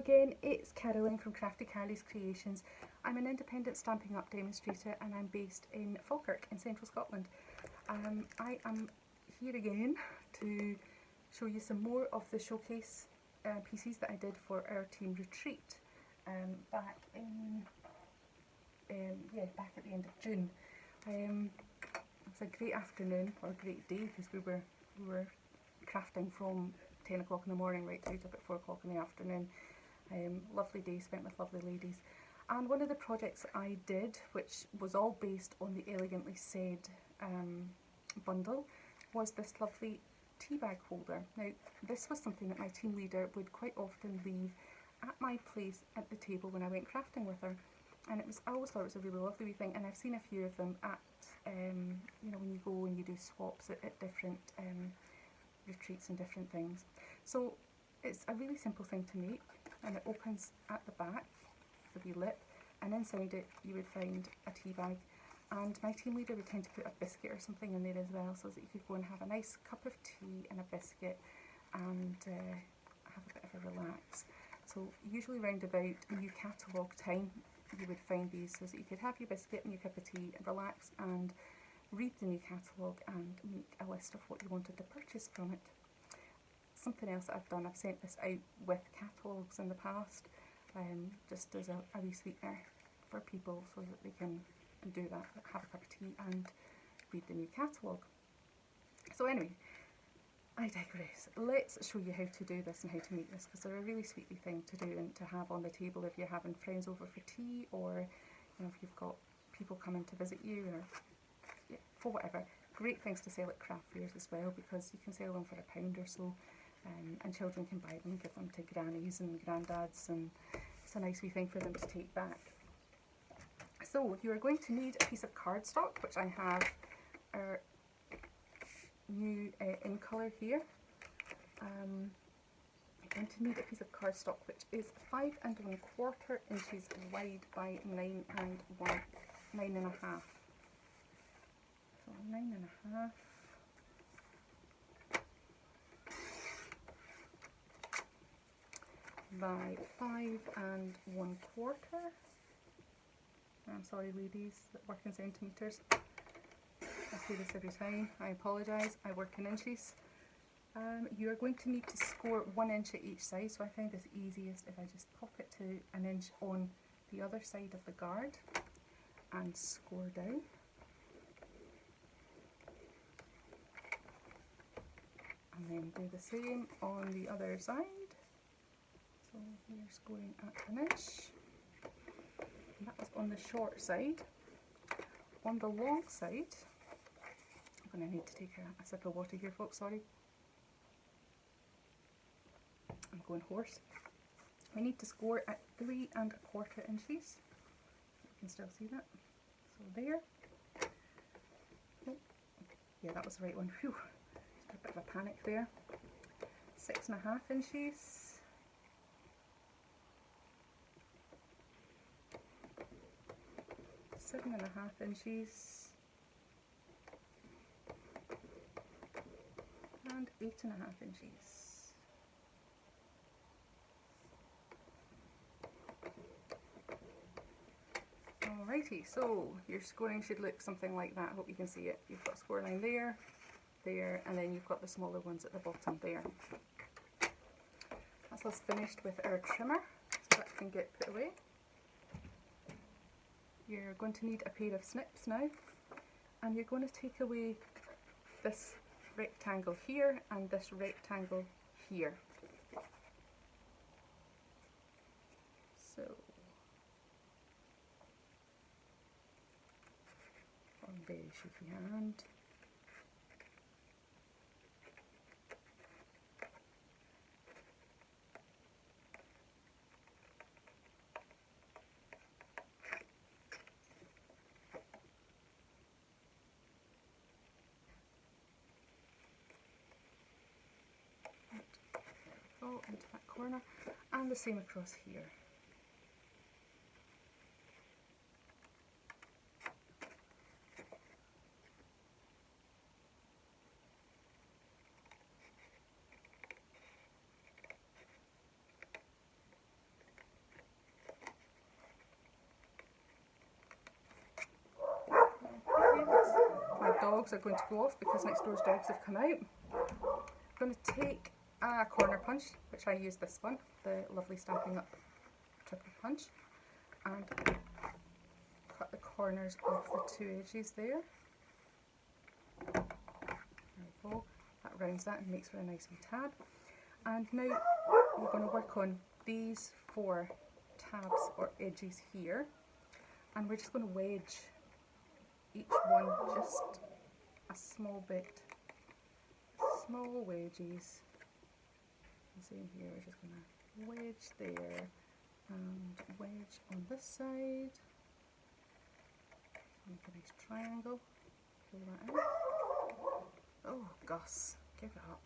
again, it's Carolyn from Crafty Carly's Creations. I'm an independent Stampin' Up! Demonstrator and I'm based in Falkirk in central Scotland. I am here again to show you some more of the showcase pieces that I did for our team retreat back at the end of June. It was a great afternoon, or a great day, because we were crafting from 10 o'clock in the morning right through to about 4 o'clock in the afternoon. Lovely day spent with lovely ladies. And one of the projects I did, which was all based on the Elegantly Said bundle, was this lovely tea bag holder. Now, this was something that my team leader would quite often leave at my place at the table when I went crafting with her. And I always thought it was a really lovely wee thing, and I've seen a few of them at, you know, when you go and you do swaps at different retreats and different things. So it's a really simple thing to make, and it opens at the back, the wee lip, and inside it you would find a tea bag. And my team leader would tend to put a biscuit or something in there as well, so that you could go and have a nice cup of tea and a biscuit and have a bit of a relax. So usually round about new catalogue time you would find these, so that you could have your biscuit and your cup of tea and relax and read the new catalogue and make a list of what you wanted to purchase from it. Something else that I've done, I've sent this out with catalogues in the past, just as a wee sweetener for people so that they can do that, have a cup of tea and read the new catalogue. So anyway, I digress. Let's show you how to do this and how to make this, because they're a really sweet wee thing to do and to have on the table if you're having friends over for tea, or you know, if you've got people coming to visit you, or yeah, for whatever. Great things to sell at craft fairs as well, because you can sell them for £1 or so, and children can buy them and give them to grannies and granddads, and it's a nice wee thing for them to take back. So you are going to need a piece of cardstock, which I have our new in colour here. You're going to need a piece of cardstock which is 5 1/4 inches wide by 9 1/2. So 9 1/2 by 5 1/4. I'm sorry ladies that work in centimetres, I say this every time, I apologise, I work in inches. You are going to need to score 1 inch at each side, so I find this easiest if I just pop it to 1 inch on the other side of the guard and score down. And then do the same on the other side. So we're scoring at 1 inch. And that was on the short side. On the long side, I'm going to need to take a sip of water here, folks, sorry. I'm going hoarse. We need to score at 3 1/4 inches. You can still see that. So there. Oh, yeah, that was the right one. Phew. Just a bit of a panic there. 6 1/2 inches. 7 1/2 inches, and 8 1/2 inches. Alrighty, so your scoring should look something like that. I hope you can see it. You've got a score line there, there, and then you've got the smaller ones at the bottom there. That's us finished with our trimmer, so that can get put away. You're going to need a pair of snips now, and you're going to take away this rectangle here and this rectangle here. So one very shaky hand. Into that corner, and the same across here. dogs are going to go off because next door's dogs have come out. I'm going to take a corner punch, which I use this one, the lovely Stampin' Up triple punch, and cut the corners of the two edges there. There we go. That rounds that and makes for a nice wee tab. And now we're going to work on these 4 tabs or edges here, and we're just going to wedge each one just a small bit, small wedges. Same here, we're just going to wedge there and wedge on this side. Make a nice triangle. Pull that out. Oh, Gus, give it up.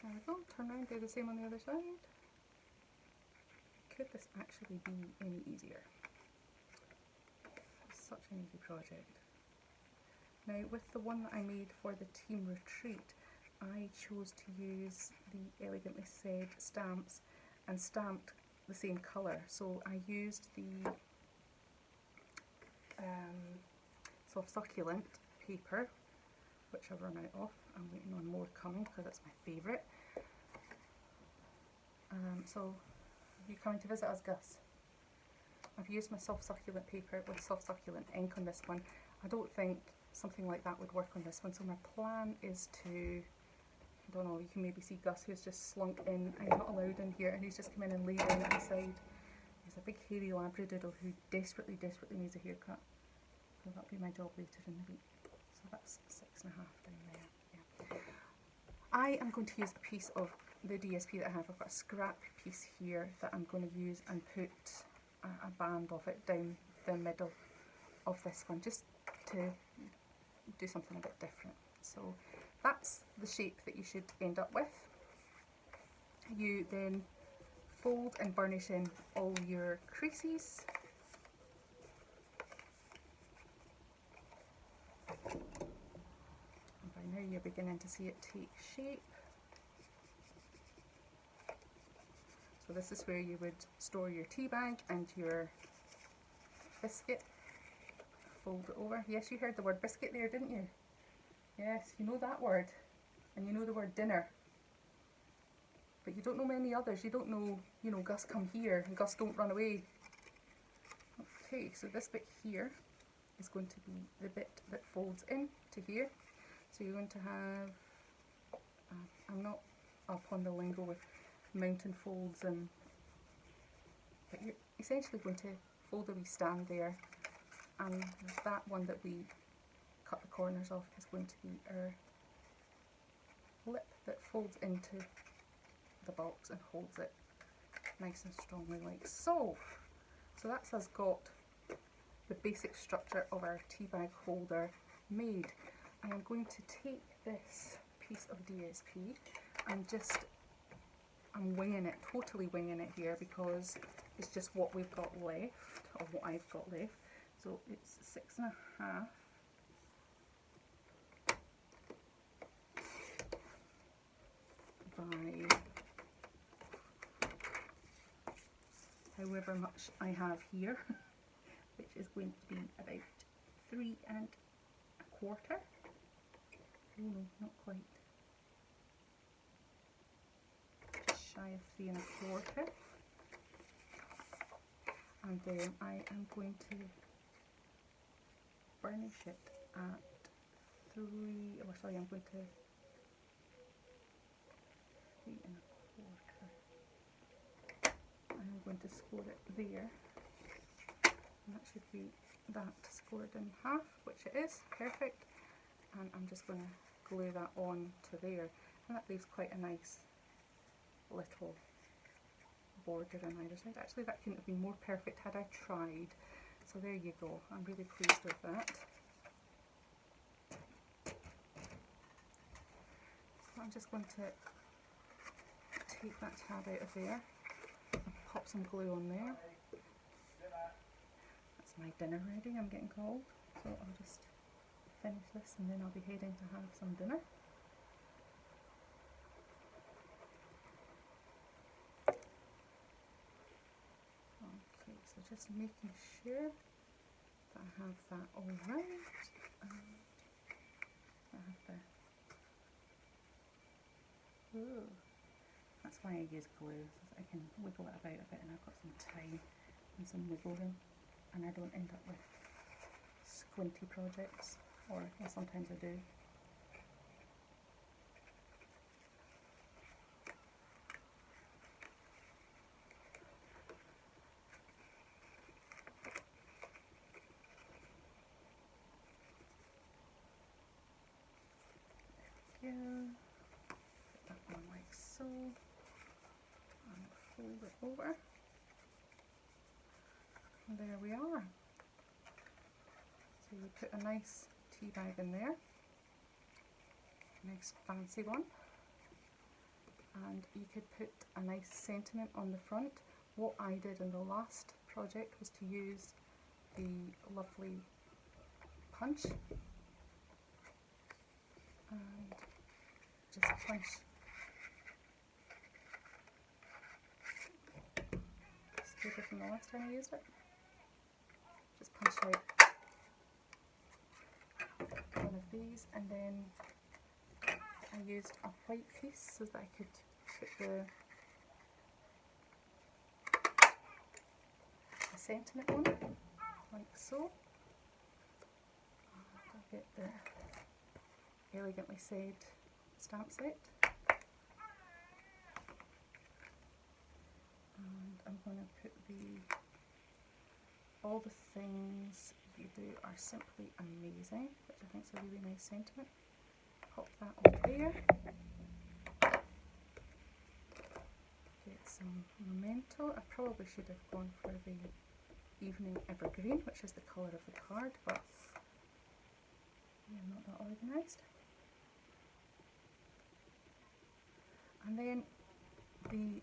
There we go, turn around, do the same on the other side. Could this actually be any easier? It's such an easy project. Now with the one that I made for the team retreat, I chose to use the Elegantly Said stamps and stamped the same colour. So I used the soft succulent paper, which I've run out of. I'm waiting on more coming because that's my favourite. So are you coming to visit us, Gus? I've used my soft succulent paper with soft succulent ink on this one. I don't think something like that would work on this one, so my plan is to, I don't know, you can maybe see Gus who's just slunk in. I'm not allowed in here, and he's just come in and laid down at my side. He's a big hairy labradoodle who desperately needs a haircut. So that'll be my job later in the week. So that's 6.5 down there. Yeah. I am going to use a piece of the DSP that I have. I've got a scrap piece here that I'm going to use and put a band of it down the middle of this one, just to do something a bit different. So that's the shape that you should end up with. You then fold and burnish in all your creases. And by now you're beginning to see it take shape. So this is where you would store your tea bag and your biscuit. Fold it over. Yes, you heard the word biscuit there, didn't you? Yes, you know that word. And you know the word dinner. But you don't know many others. You don't know, you know, Gus come here and Gus don't run away. Okay, so this bit here is going to be the bit that folds in to here. So you're going to have, I'm not up on the lingo with mountain folds, and but you're essentially going to fold a wee stand there, and that one that we cut the corners of is going to be our lip that folds into the box and holds it nice and strongly like so. So that's us got the basic structure of our tea bag holder made. I am going to take this piece of DSP and just, I'm winging it, totally winging it here because it's just what we've got left, or what I've got left. So it's 6.5 by however much I have here, which is going to be about 3 1/4. Oh no, not quite. Just shy of 3 1/4. And then I am going to burnish it at 3, oh sorry, I'm going to 3 1/4. I'm going to score it there. And that should be that scored in half, which it is, perfect. And I'm just going to glue that on to there, and that leaves quite a nice little border on either side. Actually, that couldn't have been more perfect had I tried. So there you go, I'm really pleased with that. So I'm just going to take that tab out of there and pop some glue on there. That's my dinner ready, I'm getting cold. So I'll just finish this and then I'll be heading to have some dinner. Okay, so just making sure I have that all round. And I have the, ooh, that's why I use glue, so that I can wiggle it about a bit, and I've got some time and some wiggle room, and I don't end up with squinty projects, or well, sometimes I do. Put that one like so, and fold it over, and there we are. So you put a nice tea bag in there, nice fancy one, and you could put a nice sentiment on the front. What I did in the last project was to use the lovely punch and just punch stupid from the last time I used it. Just punch out one of these, and then I used a white piece so that I could put the sentiment on it, like so. And I'll get the Elegantly Said stamp set, and I'm going to put all the things you do are simply amazing, which I think is a really nice sentiment. Pop that on there, get some memento. I probably should have gone for the Evening Evergreen, which is the colour of the card, but I'm not that organised. And then the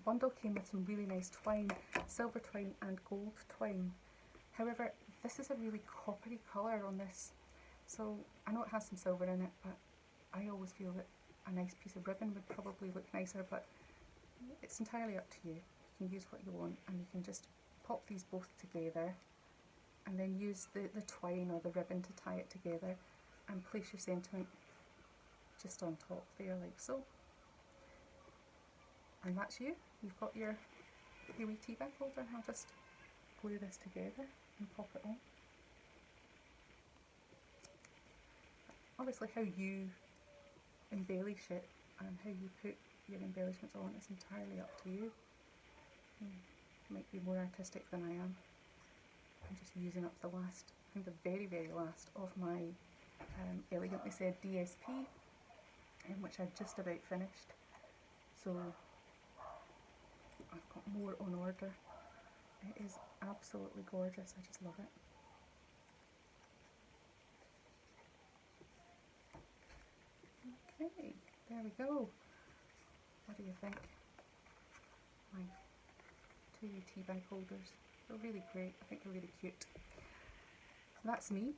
bundle came with some really nice twine, silver twine and gold twine. However, this is a really coppery colour on this, so I know it has some silver in it, but I always feel that a nice piece of ribbon would probably look nicer, but it's entirely up to you. You can use what you want, and you can just pop these both together and then use the twine or the ribbon to tie it together and place your sentiment just on top there, like so. And that's you. You've got your wee tea bag holder. I'll just glue this together and pop it on. Obviously how you embellish it and how you put your embellishments on is entirely up to you. You might be more artistic than I am. I'm just using up the last, I think the very last of my Elegantly Said DSP, which I've just about finished. So I've got more on order. It is absolutely gorgeous, I just love it. Okay, there we go. What do you think? My two tea bag holders. They're really great, I think they're really cute. That's me.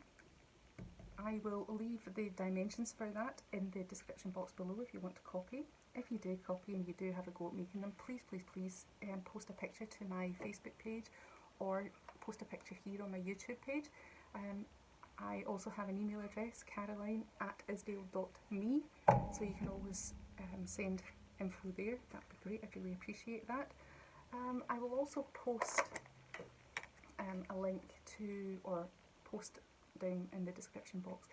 I will leave the dimensions for that in the description box below if you want to copy. If you do copy and you do have a go at making them, please post a picture to my Facebook page or post a picture here on my YouTube page. I also have an email address, caroline@isdale.me, so you can always send info there. That would be great, I'd really appreciate that. I will also post a link to, or post down in the description box,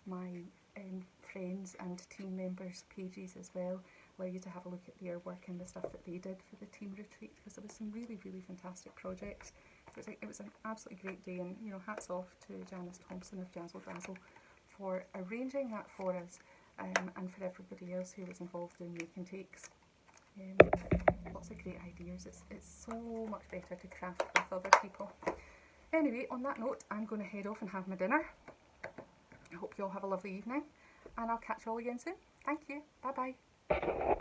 my friends and team members pages as well, allow you to have a look at their work and the stuff that they did for the team retreat, because there was some really fantastic projects. It was an absolutely great day, and you know, hats off to Janice Thomson of Jazzle Dazzle for arranging that for us, and for everybody else who was involved in making takes. Lots of great ideas. It's so much better to craft with other people. Anyway, on that note, I'm going to head off and have my dinner. I hope you all have a lovely evening, and I'll catch you all again soon. Thank you. Bye bye.